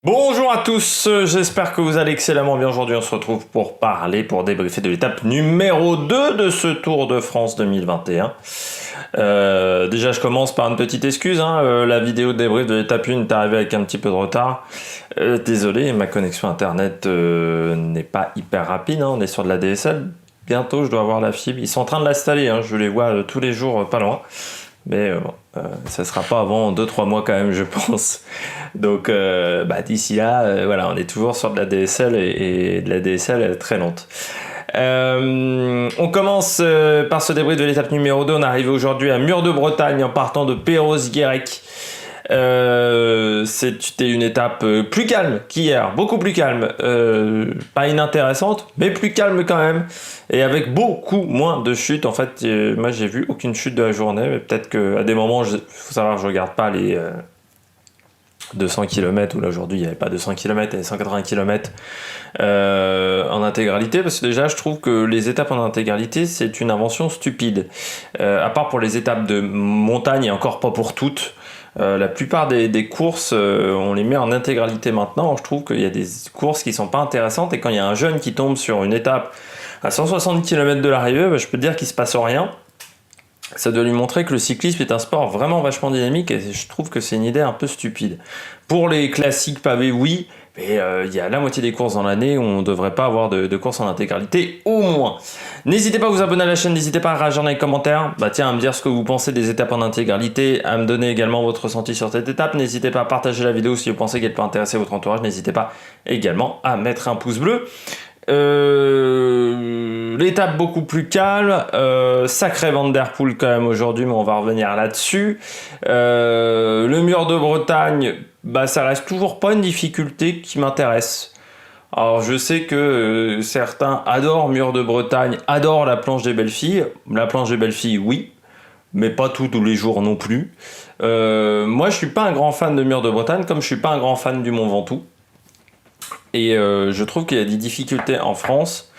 Bonjour à tous, j'espère que vous allez excellemment bien. Aujourd'hui on se retrouve pour débriefer de l'étape numéro 2 de ce Tour de France 2021. Déjà je commence par une petite excuse, la vidéo de débrief de l'étape 1 est arrivée avec un petit peu de retard. Désolé, ma connexion internet n'est pas hyper rapide, on est sur de la DSL. Bientôt je dois avoir la fibre, ils sont en train de l'installer, je les vois tous les jours pas loin. Mais ça sera pas avant 2-3 mois quand même, je pense. Donc d'ici là, voilà, on est toujours sur de la DSL et de la DSL très lente. On commence par ce débrief de l'étape numéro 2. On est arrivé aujourd'hui à Mur de Bretagne en partant de Perros-Guirec. C'était une étape plus calme qu'hier, beaucoup plus calme, pas inintéressante, mais plus calme quand même, et avec beaucoup moins de chutes. En fait, moi j'ai vu aucune chute de la journée, mais peut-être qu'à des moments, faut savoir, je regarde pas les 200 km, où là aujourd'hui il n'y avait pas 200 km, il y avait 180 km en intégralité, parce que déjà je trouve que les étapes en intégralité c'est une invention stupide, à part pour les étapes de montagne et encore pas pour toutes. La plupart des courses, on les met en intégralité maintenant. Je trouve qu'il y a des courses qui sont pas intéressantes, et quand il y a un jeune qui tombe sur une étape à 160 km de l'arrivée, je peux te dire qu'il se passe rien. Ça doit lui montrer que le cyclisme est un sport vraiment vachement dynamique, et je trouve que c'est une idée un peu stupide. Pour les classiques pavés, oui, mais il y a la moitié des courses dans l'année où on ne devrait pas avoir de courses en intégralité, au moins. N'hésitez pas à vous abonner à la chaîne, n'hésitez pas à réagir dans les commentaires, à me dire ce que vous pensez des étapes en intégralité, à me donner également votre ressenti sur cette étape. N'hésitez pas à partager la vidéo si vous pensez qu'elle peut intéresser votre entourage. N'hésitez pas également à mettre un pouce bleu. L'étape beaucoup plus calme, sacré Van Der Poel quand même aujourd'hui, mais on va revenir là-dessus. Le Mur de Bretagne, ça reste toujours pas une difficulté qui m'intéresse. Alors je sais que certains adorent Mur de Bretagne, adorent la planche des belles filles. La planche des belles filles, oui, mais pas tous les jours non plus. Moi je suis pas un grand fan de Mur de Bretagne, comme je suis pas un grand fan du Mont Ventoux. Et je trouve qu'il y a des difficultés en France.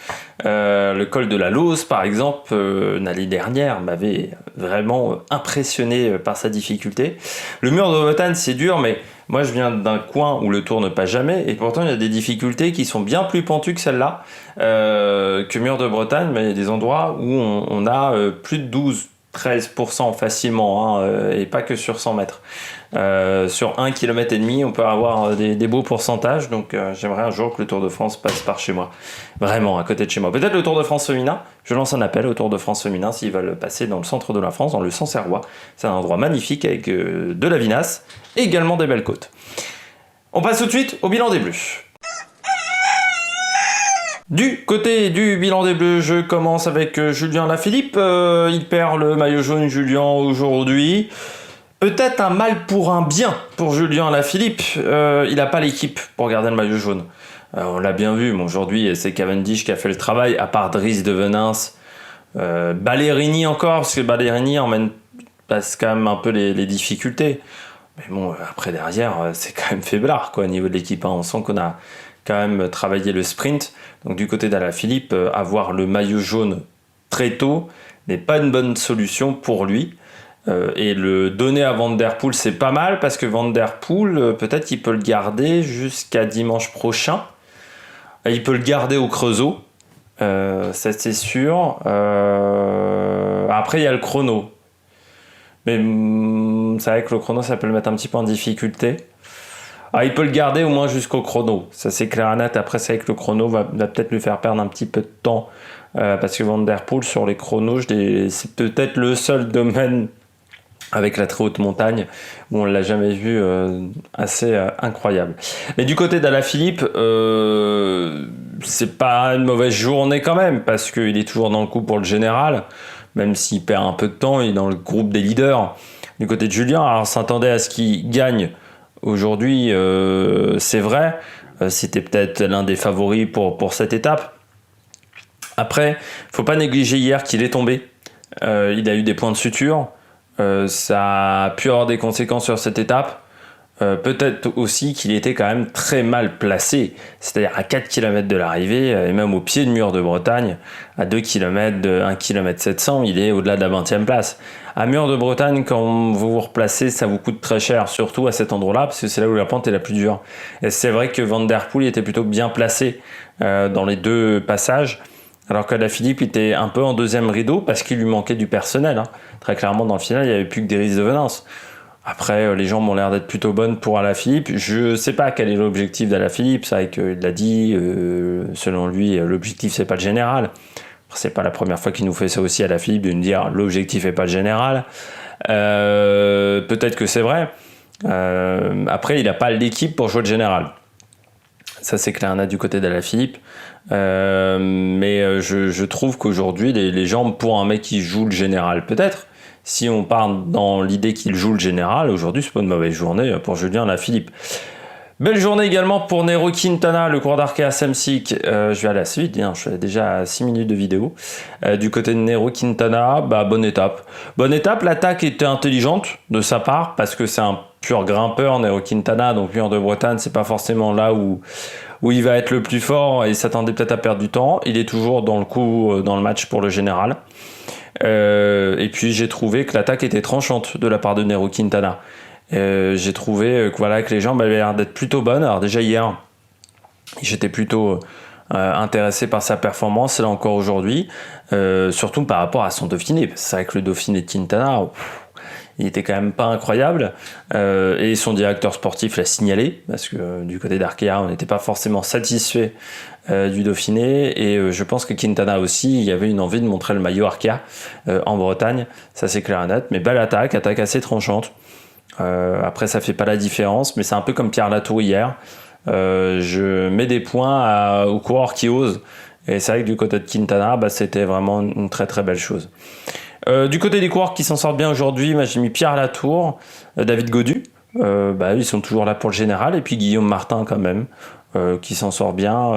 Le col de la Lose, par exemple, l'année dernière, m'avait vraiment impressionné par sa difficulté. Le Mur de Bretagne, c'est dur, mais moi, je viens d'un coin où le Tour ne passe jamais, et pourtant, il y a des difficultés qui sont bien plus pentues que celle-là, que Mur de Bretagne, mais il y a des endroits où on a plus de 12-13% facilement, et pas que sur 100 mètres. Sur 1,5 km, on peut avoir des beaux pourcentages, donc j'aimerais un jour que le Tour de France passe par chez moi, vraiment à côté de chez moi. Peut-être le Tour de France féminin, je lance un appel au Tour de France féminin s'ils veulent passer dans le centre de la France, dans le Sancerrois. C'est un endroit magnifique avec de la vinasse et également des belles côtes. On passe tout de suite au bilan des Bleus. Du côté du bilan des Bleus, je commence avec Julien Lafilippe. Il perd le maillot jaune, Julien, aujourd'hui. Peut-être un mal pour un bien pour Julien Lafilippe. Il n'a pas l'équipe pour garder le maillot jaune. On l'a bien vu, mais aujourd'hui c'est Cavendish qui a fait le travail, à part Dries de Venins. Ballerini encore, parce que Ballerini passe quand même un peu les difficultés. Mais bon, après derrière, c'est quand même faiblard au niveau de l'équipe. On sent qu'on a quand même travaillé le sprint. Donc du côté d'Alaphilippe, avoir le maillot jaune très tôt n'est pas une bonne solution pour lui. Et le donner à Van Der Poel, c'est pas mal, parce que Van Der Poel, peut-être qu'il peut le garder jusqu'à dimanche prochain. Il peut le garder au Creusot, ça c'est sûr. Après il y a le chrono, mais c'est vrai que le chrono ça peut le mettre un petit peu en difficulté. Il peut le garder au moins jusqu'au chrono, ça c'est clair et net. Après c'est vrai que le chrono va peut-être lui faire perdre un petit peu de temps, parce que Van Der Poel sur les chronos, c'est peut-être le seul domaine avec la très haute montagne où on ne l'a jamais vu assez incroyable. Mais du côté d'Alaphilippe, c'est pas une mauvaise journée quand même, parce qu'il est toujours dans le coup pour le général, même s'il perd un peu de temps, il est dans le groupe des leaders. Du côté de Julien, alors s'attendait à ce qu'il gagne aujourd'hui, c'est vrai, c'était peut-être l'un des favoris pour cette étape. Après, faut pas négliger hier qu'il est tombé, il a eu des points de suture. Ça a pu avoir des conséquences sur cette étape. peut-être aussi qu'il était quand même très mal placé, c'est-à-dire à 4 km de l'arrivée, et même au pied du mur de Bretagne, à 2 km de 1 km 700, il est au-delà de la 20e place. À mur de Bretagne, quand vous vous replacez, ça vous coûte très cher, surtout à cet endroit-là, parce que c'est là où la pente est la plus dure. Et c'est vrai que Van Der Poel était plutôt bien placé dans les deux passages, alors qu'Alaphilippe était un peu en deuxième rideau, parce qu'il lui manquait du personnel. Hein. Très clairement, dans le final, il n'y avait plus que des risques de venance. Après, les jambes ont l'air d'être plutôt bonnes pour Alaphilippe. Je sais pas quel est l'objectif d'Alaphilippe. C'est vrai qu'il l'a dit, selon lui, l'objectif c'est pas le général. C'est pas la première fois qu'il nous fait ça aussi Alaphilippe, de nous dire l'objectif est pas le général. Peut-être que c'est vrai. Après, il n'a pas l'équipe pour jouer le général. Ça c'est clair, on a du côté d'Alaphilippe. Mais je trouve qu'aujourd'hui, les jambes pour un mec qui joue le général, peut-être. Si on part dans l'idée qu'il joue le général, aujourd'hui, c'est pas une mauvaise journée pour Julien Alaphilippe. Belle journée également pour Nairo Quintana, le coureur d'Arkea Samsic. Je vais aller assez vite, hein, je suis déjà à 6 minutes de vidéo. Du côté de Nairo Quintana, bonne étape. Bonne étape, l'attaque était intelligente de sa part, parce que c'est un pur grimpeur, Nairo Quintana, donc mur de Bretagne, c'est pas forcément là où il va être le plus fort, et il s'attendait peut-être à perdre du temps. Il est toujours dans le coup, dans le match pour le général. Et puis j'ai trouvé que l'attaque était tranchante de la part de Nairo Quintana. J'ai trouvé que les jambes avaient l'air d'être plutôt bonnes. Alors déjà hier, j'étais plutôt intéressé par sa performance, là encore aujourd'hui, surtout par rapport à son Dauphiné. C'est vrai que le Dauphiné de Quintana, il était quand même pas incroyable, et son directeur sportif l'a signalé, parce que du côté d'Arkea, on n'était pas forcément satisfait du Dauphiné, et je pense que Quintana aussi, il y avait une envie de montrer le maillot Arkea en Bretagne, ça c'est clair et net, mais belle attaque assez tranchante. Après ça fait pas la différence, mais c'est un peu comme Pierre Latour hier. Je mets des points aux coureurs qui osent, et c'est vrai que du côté de Quintana, c'était vraiment une très très belle chose. Du côté des coureurs qui s'en sortent bien aujourd'hui, j'ai mis Pierre Latour, David Gaudu, ils sont toujours là pour le général, et puis Guillaume Martin quand même, qui s'en sort bien,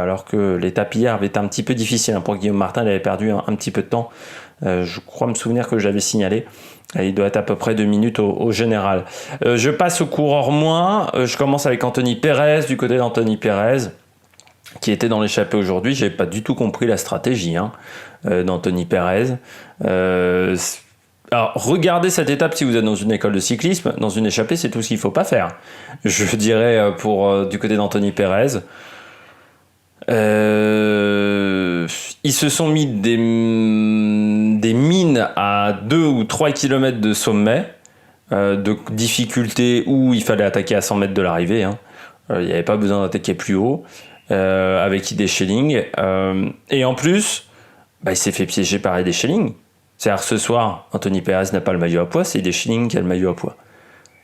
alors que l'étape hier avait été un petit peu difficile pour Guillaume Martin, il avait perdu un petit peu de temps, je crois me souvenir que je l'avais signalé. Il doit être à peu près 2 minutes au général. Je passe au coureur moins, je commence avec Anthony Perez, du côté d'Anthony Perez, qui était dans l'échappée aujourd'hui. J'ai pas du tout compris la stratégie d'Anthony Perez. Alors, regardez cette étape si vous êtes dans une école de cyclisme. Dans une échappée, c'est tout ce qu'il ne faut pas faire. Je dirais du côté d'Anthony Perez. Ils se sont mis des mines à 2 ou 3 km de sommet, de difficulté où il fallait attaquer à 100 mètres de l'arrivée. Il n'y avait pas besoin d'attaquer plus haut, avec ID Schelling. Et en plus, il s'est fait piéger par ID Schelling. C'est-à-dire ce soir, Anthony Perez n'a pas le maillot à poids, c'est ID Schelling qui a le maillot à poids.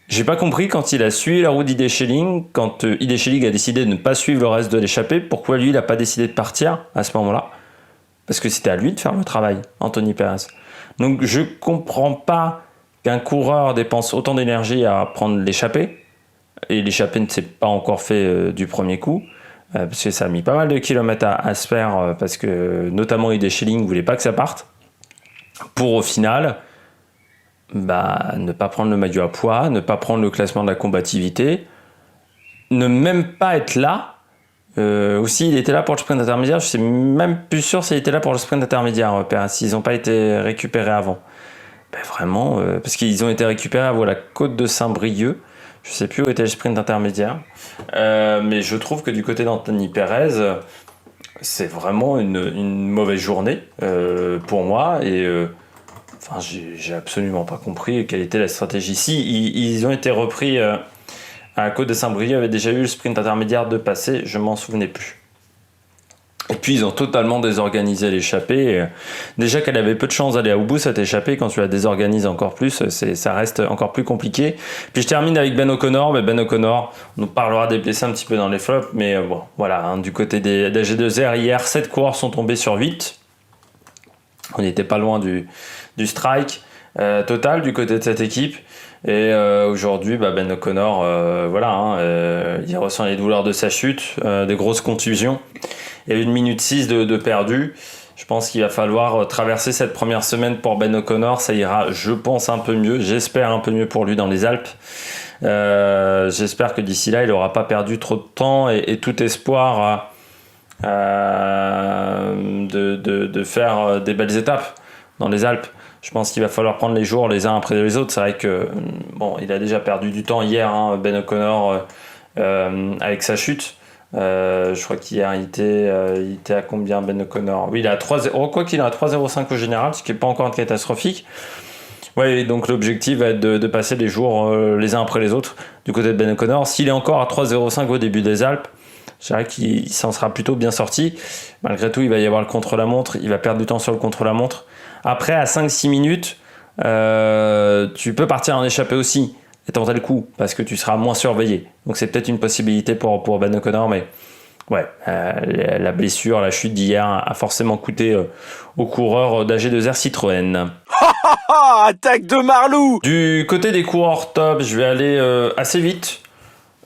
J'ai pas compris quand il a suivi la route d'ID Schelling, quand ID Schelling a décidé de ne pas suivre le reste de l'échappée, pourquoi lui il n'a pas décidé de partir à ce moment-là? Parce que c'était à lui de faire le travail, Anthony Perez. Donc je comprends pas qu'un coureur dépense autant d'énergie à prendre l'échappée, et l'échappée ne s'est pas encore fait du premier coup, parce que ça a mis pas mal de kilomètres à se faire, parce que notamment ID Schelling ne voulait pas que ça parte, pour au final ne pas prendre le maillot à poids, ne pas prendre le classement de la combativité, ne même pas être là. Aussi, il était là pour le sprint intermédiaire. Je sais même plus sûr s'il était là pour le sprint intermédiaire, s'ils n'ont pas été récupérés avant. Vraiment, parce qu'ils ont été récupérés à la côte de Saint-Brieuc. Je sais plus où était le sprint intermédiaire. Mais je trouve que du côté d'Anthony Perez, c'est vraiment une mauvaise journée pour moi. Et j'ai absolument pas compris quelle était la stratégie. Si, ils ont été repris à la côte de Saint-Brieuc, avait déjà eu le sprint intermédiaire de passer, je m'en souvenais plus. Et puis ils ont totalement désorganisé l'échappée. Déjà qu'elle avait peu de chance d'aller au bout cette échappée, quand tu la désorganises encore plus, ça reste encore plus compliqué. Puis je termine avec Ben O'Connor. Mais Ben O'Connor, on nous parlera des blessés un petit peu dans les flops, mais du côté des G2R, hier 7 coureurs sont tombés sur 8. On n'était pas loin du strike total du côté de cette équipe. Et aujourd'hui, Ben O'Connor, il ressent les douleurs de sa chute, des grosses contusions. Il y a eu 1 minute 6 de perdu. Je pense qu'il va falloir traverser cette première semaine pour Ben O'Connor. Ça ira, je pense, un peu mieux. J'espère un peu mieux pour lui dans les Alpes. J'espère que d'ici là, il n'aura pas perdu trop de temps et tout espoir de faire des belles étapes dans les Alpes. Je pense qu'il va falloir prendre les jours les uns après les autres. C'est vrai que il a déjà perdu du temps hier, hein, Ben O'Connor, avec sa chute. Je crois qu'hier il était à combien, Ben O'Connor? Oui, il est à 3-0, quoi qu'il est à 3,05 au général, ce qui n'est pas encore catastrophique. Ouais, donc l'objectif va être de passer les jours les uns après les autres du côté de Ben O'Connor. S'il est encore à 3,05 au début des Alpes, je dirais qu'il s'en sera plutôt bien sorti. Malgré tout, il va y avoir le contre-la-montre, il va perdre du temps sur le contre-la-montre. Après, à 5-6 minutes, tu peux partir en échappée aussi et tenter le coup, parce que tu seras moins surveillé. Donc c'est peut-être une possibilité pour Ben O'Connor, mais ouais, la blessure, la chute d'hier a forcément coûté aux coureurs d'AG2R Citroën. Attaque de Marlou! Du côté des coureurs top, je vais aller assez vite.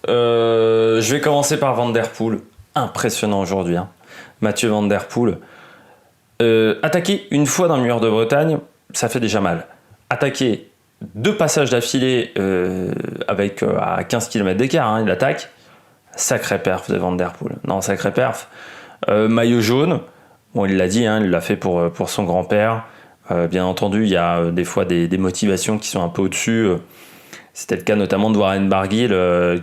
Je vais commencer par Van Der Poel. Impressionnant aujourd'hui, hein. Mathieu Van Der Poel. Attaquer une fois dans le mur de Bretagne, ça fait déjà mal. Attaquer 2 passages d'affilée avec à 15 km d'écart, hein, il attaque. Sacré perf de Van Der Poel. Non, sacré perf. Maillot jaune. Bon, il l'a dit, hein, il l'a fait pour son grand-père. Bien entendu, il y a des fois des motivations qui sont un peu au-dessus. C'était le cas notamment de Warren Barguil,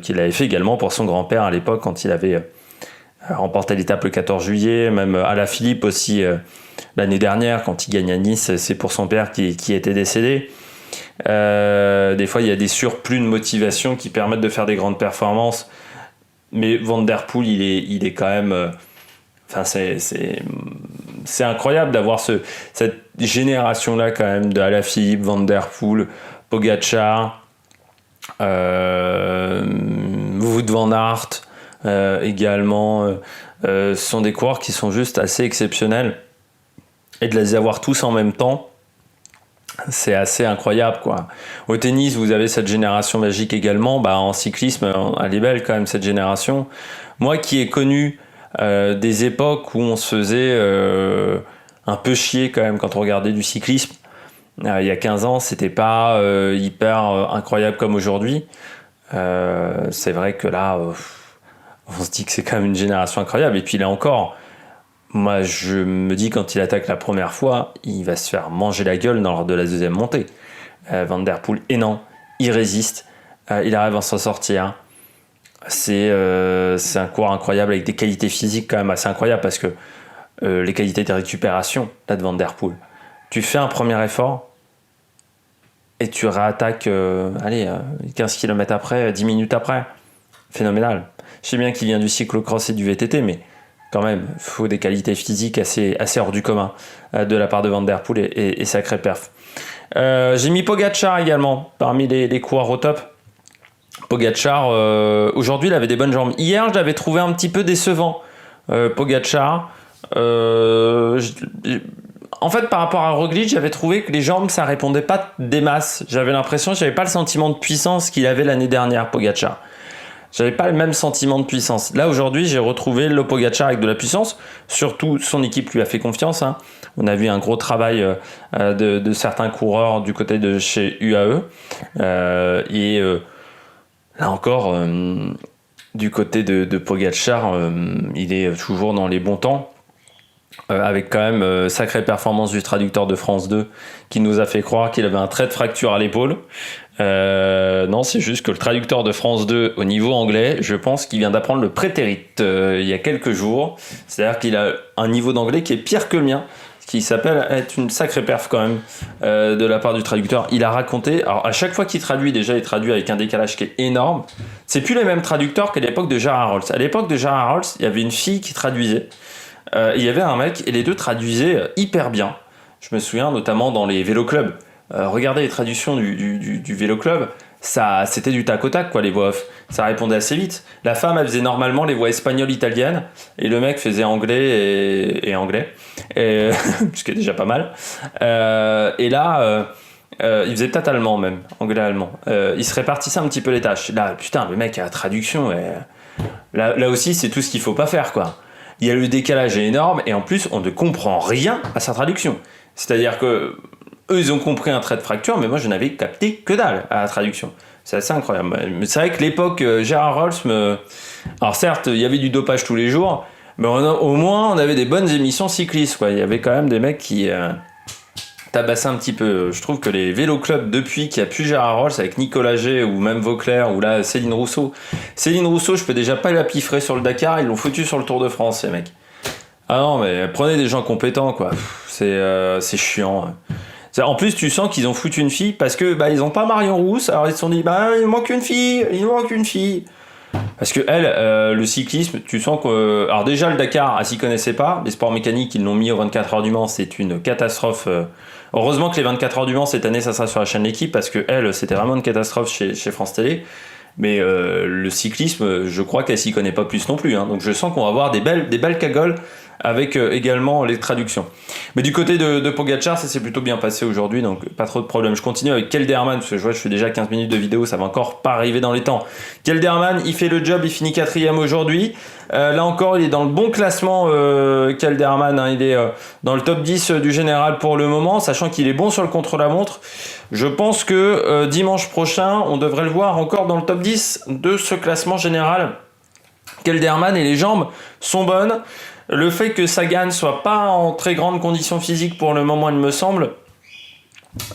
qu'il avait fait également pour son grand-père à l'époque, quand il avait remporté l'étape le 14 juillet. Même Alaphilippe aussi, l'année dernière, quand il gagne à Nice, c'est pour son père qui était décédé. Des fois, il y a des surplus de motivation qui permettent de faire des grandes performances. Mais Van Der Poel, il est quand même... c'est incroyable d'avoir cette génération-là quand même, de Alaphilippe, Van Der Poel, Pogačar, Wout van Aert également. Ce sont des coureurs qui sont juste assez exceptionnels. Et de les avoir tous en même temps, c'est assez incroyable, quoi. Au tennis, vous avez cette génération magique également. En cyclisme, elle est belle quand même, cette génération. Moi qui ai connu des époques où on se faisait un peu chier quand même quand on regardait du cyclisme. Il y a 15 ans, c'était pas hyper incroyable comme aujourd'hui. C'est vrai que là, on se dit que c'est quand même une génération incroyable. Et puis là encore, moi je me dis, quand il attaque la première fois, il va se faire manger la gueule lors de la deuxième montée. Van Der Poel, et non, il résiste, il arrive à s'en sortir. C'est un coureur incroyable avec des qualités physiques quand même assez incroyables, parce que les qualités de récupération là de Van Der Poel, tu fais un premier effort et tu réattaques 15 km après, 10 minutes après. Phénoménal. Je sais bien qu'il vient du cyclocross et du VTT, mais quand même, il faut des qualités physiques assez hors du commun de la part de Van Der Poel, et sacré perf. J'ai mis Pogačar également parmi les coureurs au top. Pogačar, aujourd'hui, il avait des bonnes jambes. Hier, je l'avais trouvé un petit peu décevant, Pogačar. En fait, par rapport à Roglic, j'avais trouvé que les jambes, ça répondait pas des masses. J'avais l'impression, j'avais pas le sentiment de puissance qu'il avait l'année dernière, Pogačar. J'avais pas le même sentiment de puissance. Là, aujourd'hui, j'ai retrouvé le Pogačar avec de la puissance. Surtout, son équipe lui a fait confiance, hein. On a vu un gros travail de certains coureurs du côté de chez UAE. Là encore, du côté de Pogačar, il est toujours dans les bons temps. Avec quand même sacrée performance du traducteur de France 2 qui nous a fait croire qu'il avait un trait de fracture à l'épaule. Non, c'est juste que le traducteur de France 2 au niveau anglais, je pense qu'il vient d'apprendre le prétérite il y a quelques jours. C'est-à-dire qu'il a un niveau d'anglais qui est pire que le mien, ce qui s'appelle être une sacrée perf quand même de la part du traducteur. Il a raconté, alors à chaque fois qu'il traduit, déjà il traduit avec un décalage qui est énorme. C'est plus les mêmes traducteurs qu'à l'époque de Gérard Rolls. À l'époque de Gérard Rolls, il y avait une fille qui traduisait. Il y avait un mec et les deux traduisaient hyper bien. Je me souviens notamment dans les vélo-clubs. Regardez les traductions du vélo-club, ça, c'était du tac au tac, quoi, les voix off. Ça répondait assez vite. La femme, elle faisait normalement les voix espagnoles, italiennes, et le mec faisait anglais et anglais, ce qui est déjà pas mal. Et là, il faisait peut-être allemand même, anglais-allemand. Il se répartissait un petit peu les tâches. Là, putain, le mec a la traduction, et là aussi, c'est tout ce qu'il faut pas faire, quoi. il y a le décalage est énorme et en plus on ne comprend rien à sa traduction. C'est-à-dire que eux ils ont compris un trait de fracture, mais moi je n'avais capté que dalle à la traduction. C'est assez incroyable. Mais c'est vrai que l'époque Gérard Rolls alors certes il y avait du dopage tous les jours, mais au moins on avait des bonnes émissions cyclistes, quoi. Il y avait quand même des mecs qui tabassaient un petit peu. Je trouve que les vélo clubs depuis qu'il n'y a plus Gérard Rolls avec Nicolas G ou même Vauclair ou là Céline Rousseau, je peux déjà pas la piffrer sur le Dakar, ils l'ont foutu sur le Tour de France, ces mecs. Ah non, mais prenez des gens compétents, quoi. C'est chiant. En plus, tu sens qu'ils ont foutu une fille parce que ils ont pas Marion Rousse, alors ils se sont dit il manque une fille. Parce que elle, le cyclisme, tu sens que alors déjà le Dakar, elle s'y connaissait pas. Les sports mécaniques, ils l'ont mis aux 24 heures du Mans, c'est une catastrophe. Heureusement que les 24 heures du Mans cette année, ça sera sur la chaîne L'Équipe parce que elle, c'était vraiment une catastrophe chez France Télé. Mais le cyclisme, je crois qu'elle s'y connaît pas plus non plus. Hein. Donc je sens qu'on va avoir des belles cagoles avec également les traductions. Mais du côté de Pogacar, ça s'est plutôt bien passé aujourd'hui, donc pas trop de problèmes. Je continue avec Kelderman, parce que je vois que je fais déjà 15 minutes de vidéo, ça va encore pas arriver dans les temps. Kelderman, il fait le job, il finit 4ème aujourd'hui. Là encore, il est dans le bon classement, Kelderman, hein, il est dans le top 10 du général pour le moment, sachant qu'il est bon sur le contre-la-montre. Je pense que dimanche prochain, on devrait le voir encore dans le top 10 de ce classement général. Kelderman, et les jambes sont bonnes. Le fait que Sagan soit pas en très grande condition physique pour le moment, il me semble,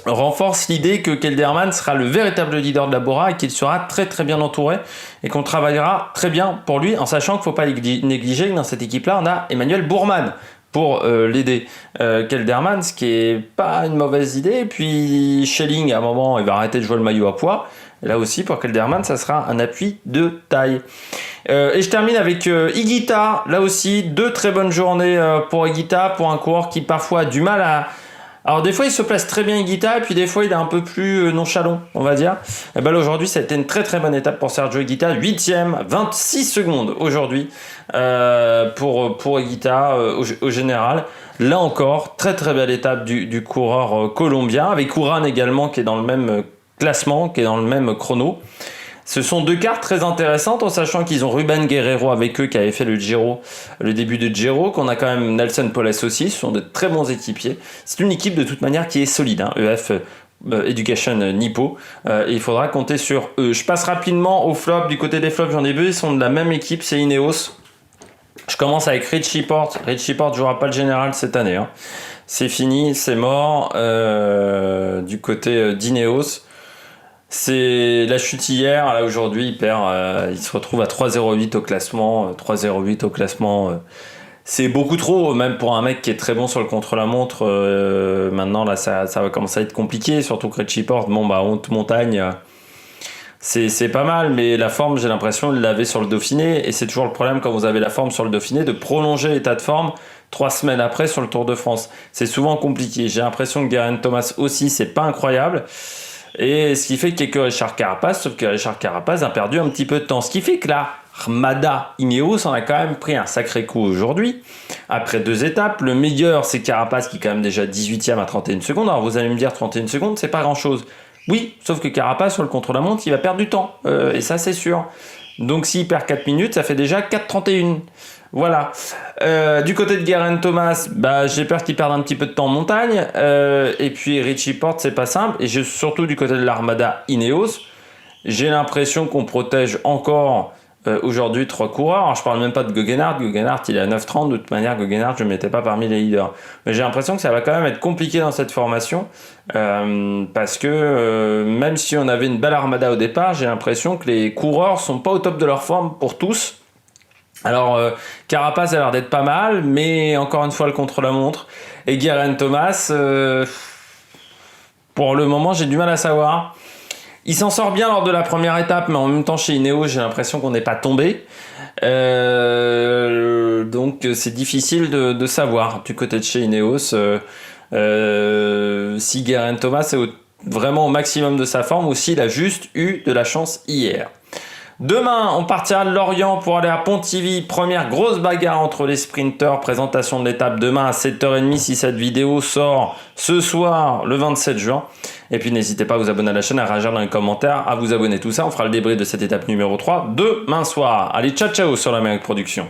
renforce l'idée que Kelderman sera le véritable leader de la Bora et qu'il sera très très bien entouré et qu'on travaillera très bien pour lui, en sachant qu'il ne faut pas négliger que dans cette équipe-là, on a Emmanuel Bourman pour l'aider. Kelderman, ce qui est pas une mauvaise idée. Et puis Schelling, à un moment, il va arrêter de jouer le maillot à poids. Et là aussi, pour Kelderman, ça sera un appui de taille. Et je termine avec Higuita. Là aussi, 2 très bonnes journées pour Higuita, pour un coureur qui parfois a du mal à... Alors des fois, il se place très bien Higuita, et puis des fois, il est un peu plus nonchalant, on va dire. Et ben là, aujourd'hui, ça a été une très très bonne étape pour Sergio Higuita. 8ème, 26 secondes aujourd'hui pour Higuita au général. Là encore, très très belle étape du coureur colombien, avec Uran également qui est dans le même classement, qui est dans le même chrono. Ce sont 2 cartes très intéressantes en sachant qu'ils ont Ruben Guerrero avec eux qui avait fait le début de Giro, qu'on a quand même Nelson Poles aussi, ce sont de très bons équipiers. C'est une équipe de toute manière qui est solide, hein, EF Education Nippo, et il faudra compter sur eux. Je passe rapidement au flop. Du côté des flops, j'en ai vu, ils sont de la même équipe, c'est Ineos. Je commence avec Richie Porte. Richie Porte ne jouera pas le général cette année. Hein. C'est fini, c'est mort. Du côté d'Ineos. C'est la chute hier, là aujourd'hui il perd, il se retrouve à 3,08 au classement, 3,08 au classement, c'est beaucoup trop, même pour un mec qui est très bon sur le contre-la-montre. Maintenant là ça va commencer à être compliqué, surtout que Richie Porte, haute montagne, c'est pas mal, mais la forme j'ai l'impression il l'avait sur le Dauphiné, et c'est toujours le problème quand vous avez la forme sur le Dauphiné, de prolonger l'état de forme 3 semaines après sur le Tour de France. C'est souvent compliqué, j'ai l'impression que Geraint Thomas aussi, c'est pas incroyable. Et ce qui fait qu'il n'y a que Richard Carapaz, sauf que Richard Carapaz a perdu un petit peu de temps. Ce qui fait que la Armada Ineos en a quand même pris un sacré coup aujourd'hui. Après 2 étapes, le meilleur c'est Carapaz qui est quand même déjà 18ème à 31 secondes. Alors vous allez me dire 31 secondes, c'est pas grand chose. Oui, sauf que Carapaz sur le contre-la-montre, il va perdre du temps. Et ça c'est sûr. Donc s'il perd 4 minutes, ça fait déjà 4,31. Voilà. Du côté de Geraint Thomas, j'ai peur qu'il perde un petit peu de temps en montagne. Et puis Richie Porte, c'est pas simple. Et surtout du côté de l'Armada Ineos, j'ai l'impression qu'on protège encore aujourd'hui 3 coureurs. Alors je parle même pas de Geoghenaert. Geoghenaert, il est à 9,30. De toute manière, Geoghenaert, je ne le mettais pas parmi les leaders. Mais j'ai l'impression que ça va quand même être compliqué dans cette formation. Parce que même si on avait une belle Armada au départ, j'ai l'impression que les coureurs sont pas au top de leur forme pour tous. Alors, Carapaz a l'air d'être pas mal, mais encore une fois, le contre-la-montre. Et Geraint Thomas, pour le moment, j'ai du mal à savoir. Il s'en sort bien lors de la première étape, mais en même temps, chez Ineos, j'ai l'impression qu'on n'est pas tombé. Donc, c'est difficile de savoir du côté de chez Ineos si Geraint Thomas est vraiment au maximum de sa forme ou s'il a juste eu de la chance hier. Demain, on partira de Lorient pour aller à Pontivy. Première grosse bagarre entre les sprinteurs. Présentation de l'étape demain à 7h30 si cette vidéo sort ce soir, le 27 juin. Et puis n'hésitez pas à vous abonner à la chaîne, à réagir dans les commentaires, à vous abonner, tout ça. On fera le débrief de cette étape numéro 3 demain soir. Allez, ciao ciao sur l'Amérique Production.